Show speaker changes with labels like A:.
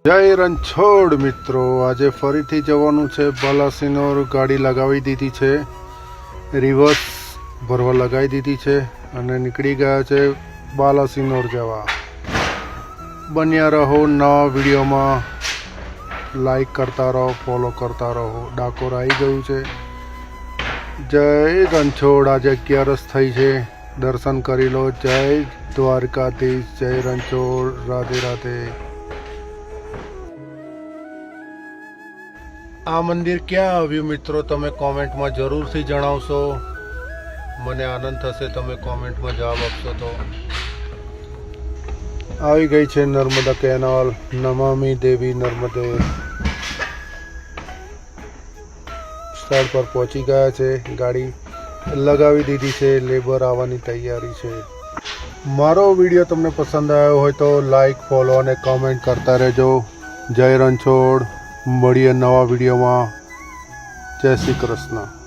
A: જય રણછોડ મિત્રો, આજે ફરીથી જવાનું છે બાલાસિનોર. ગાડી લગાવી દીધી છે, રિવર્સ ભરવા લગાવી દીધી છે અને નીકળી ગયા છે બાલાસિનોર જવા. બન્યા રહો નવા વિડીયોમાં, લાઈક કરતા રહો, ફોલો કરતા રહો. ડાકોર આવી ગયું છે. જય રણછોડ, આજે 11 થઈ છે, દર્શન કરી લો. જય દ્વારકાધીશ, જય રણછોડ, રાધે રાધે. આ મંદિર ક્યાં આવ્યું મિત્રો, તમે કોમેન્ટમાં જરૂરથી જણાવશો. મને આનંદ થશે તમે કોમેન્ટમાં જવાબ આપશો તો. આવી ગઈ છે નર્મદા કેનાલ. નમામિ દેવી નર્મદે. સ્થળ પર પહોંચી ગયા છે, ગાડી લગાવી દીધી છે, લેબર આવવાની તૈયારી છે. મારો વિડીયો તમને પસંદ આવ્યો હોય તો લાઈક, ફોલો અને કોમેન્ટ કરતા રહેજો. જય રણછોડ, મળીએ નવા વિડીયોમાં. જય શ્રી કૃષ્ણ.